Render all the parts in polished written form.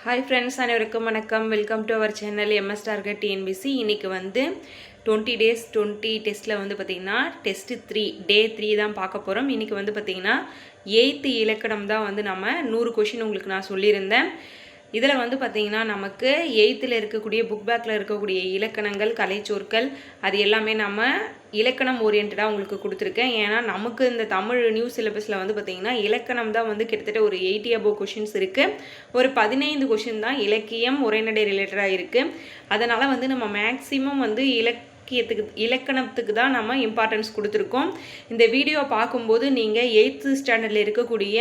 Hi friends, அனைவருக்கும் வணக்கம். Welcome to our channel MS target TNPSC. இன்றைக்கி வந்து 20 days 20 டெஸ்ட்டில் வந்து பார்த்திங்கன்னா டெஸ்ட்டு 3 டே 3 தான் பார்க்க போகிறோம். இன்றைக்கி வந்து பார்த்திங்கன்னா 8th இலக்கணம் தான் வந்து நம்ம 100 கொஷின் உங்களுக்கு நான் சொல்லியிருந்தேன். இதில் வந்து பார்த்திங்கன்னா நமக்கு 8th இருக்கக்கூடிய புக் பேக்கில் இருக்கக்கூடிய இலக்கணங்கள், கலைச்சொற்கள் அது எல்லாமே நம்ம இலக்கணம் ஓரியன்டாக உங்களுக்கு கொடுத்துருக்கேன். ஏன்னா நமக்கு இந்த தமிழ் நியூ சிலபஸில் வந்து பார்த்திங்கன்னா இலக்கணம் தான் வந்து கிட்டத்தட்ட ஒரு 80 above கொஷின்ஸ் இருக்குது. ஒரு 15 கொஷின் தான் இலக்கியம் உரைநடை ரிலேட்டடாக இருக்குது. அதனால் வந்து நம்ம மேக்ஸிமம் வந்து இலக்கணத்துக்கு தான் நம்ம இம்பார்ட்டன்ஸ் கொடுத்துருக்கோம். இந்த வீடியோ பார்க்கும்போது நீங்கள் 8th ஸ்டாண்டர்டில் இருக்கக்கூடிய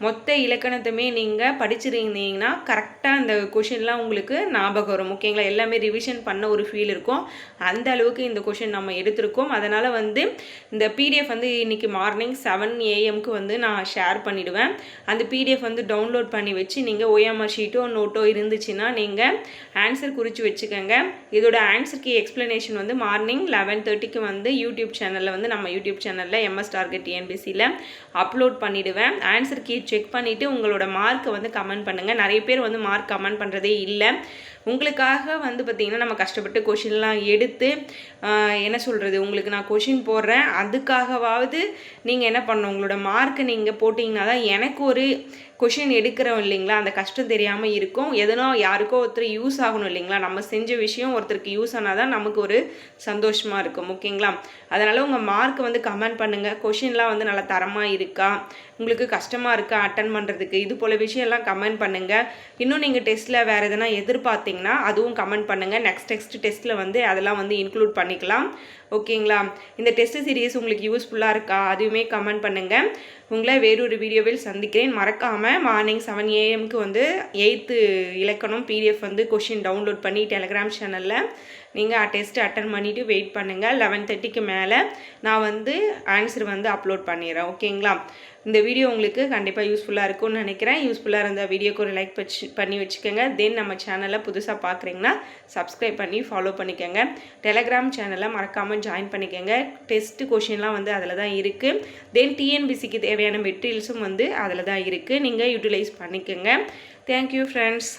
மொத்த இலக்கணத்தையுமே நீங்கள் படிச்சிருந்தீங்கன்னா கரெக்டாக அந்த கொஷின்லாம் உங்களுக்கு ஞாபகம் வரும். ஓகேங்களா? எல்லாமே ரிவிஷன் பண்ண ஒரு ஃபீல் இருக்கும். அந்த அளவுக்கு இந்த கொஷின் நம்ம எடுத்திருக்கோம். அதனால் வந்து இந்த பிடிஎஃப் வந்து இன்றைக்கி மார்னிங் 7 AM வந்து நான் ஷேர் பண்ணிவிடுவேன். அந்த பிடிஎஃப் வந்து டவுன்லோட் பண்ணி வச்சு நீங்கள் OMR ஷீட்டோ நோட்டோ இருந்துச்சுன்னா நீங்கள் ஆன்சர் குறித்து வச்சுக்கோங்க. இதோட ஆன்சருக்கு எக்ஸ்ப்ளனேஷன் வந்து மார்னிங் 11:30க்கு வந்து யூடியூப் சேனலில் வந்து நம்ம யூடியூப் சேனலில் எம்எஸ் டார்கெட் டிஎன்பிசியில் அப்லோட் பண்ணிவிடுவேன். ஆன்சர் கீ செக் பண்ணிவிட்டு உங்களோட மார்க்கை வந்து கமெண்ட் பண்ணுங்கள். நிறைய பேர் வந்து மார்க் கமெண்ட் பண்ணுறதே இல்லை. உங்களுக்காக வந்து பார்த்திங்கன்னா நம்ம கஷ்டப்பட்டு கொஷின்லாம் எடுத்து என்ன சொல்கிறது, உங்களுக்கு நான் கொஷின் போடுறேன். அதுக்காகவாவது நீங்கள் என்ன பண்ணணும், உங்களோட மார்க்கை நீங்கள் போட்டிங்கன்னா தான் எனக்கு ஒரு கொஷின் எடுக்கிறோம் இல்லைங்களா, அந்த கஷ்டம் தெரியாமல் இருக்கும். எதனோ யாருக்கோ ஒருத்தர் யூஸ் ஆகணும் இல்லைங்களா, நம்ம செஞ்ச விஷயம் ஒருத்தருக்கு யூஸ் ஆனால் தான் நமக்கு ஒரு சந்தோஷமாக இருக்கும். ஓகேங்களா? அதனால் உங்கள் மார்க் வந்து கமெண்ட் பண்ணுங்கள். கொஷின்லாம் வந்து நல்லா தரமாக இருக்கா, உங்களுக்கு கஷ்டமாக இருக்கா அட்டன் பண்ணுறதுக்கு, இது போல் விஷயம்லாம் கமெண்ட் பண்ணுங்கள். இன்னும் நீங்கள் டெஸ்ட்டில் வேறு எதனா எதிர்பார்த்தீங்கன்னா அதுவும் கமெண்ட் பண்ணுங்கள். நெக்ஸ்ட் டெஸ்ட்டில் வந்து அதெல்லாம் வந்து இன்க்ளூட் பண்ணிக்கலாம். ஓகேங்களா? இந்த டெஸ்ட் சீரியஸ் உங்களுக்கு யூஸ்ஃபுல்லாக இருக்கா அதுவுமே கமெண்ட் பண்ணுங்கள். உங்களை வேறொரு வீடியோவில் சந்திக்கிறேன். மறக்காமல் மார்னிங் 7 AMக்கு வந்து 8th இலக்கணம் பிடிஎஃப் வந்து கொஷின் டவுன்லோட் பண்ணி டெலகிராம் சேனலில் நீங்கள் டெஸ்ட்டு அட்டன் பண்ணிவிட்டு வெயிட் பண்ணுங்கள். 11:30க்கு மேலே நான் வந்து ஆன்சர் வந்து அப்லோட் பண்ணிடுறேன். ஓகேங்களா? இந்த வீடியோ உங்களுக்கு கண்டிப்பாக யூஸ்ஃபுல்லாக இருக்கும்னு நினைக்கிறேன். யூஸ்ஃபுல்லாக இருந்தால் வீடியோக்கு ஒரு லைக் பண்ணி வச்சுக்கோங்க. தென் நம்ம சேனலை புதுசாக பார்க்குறீங்கன்னா சப்ஸ்கிரைப் பண்ணி ஃபாலோ பண்ணிக்கோங்க. டெலகிராம் சேனலை மறக்காமல் ஜாயின் பண்ணிக்கோங்க. டெஸ்ட்டு கொஷின்லாம் வந்து அதில் தான் இருக்குது. தென் டிஎன்பிசிக்கு தேவையான மெட்டீரியல்ஸும் வந்து அதில் தான் இருக்குது. நீங்கள் யூட்டிலைஸ் பண்ணிக்கோங்க. Thank you friends.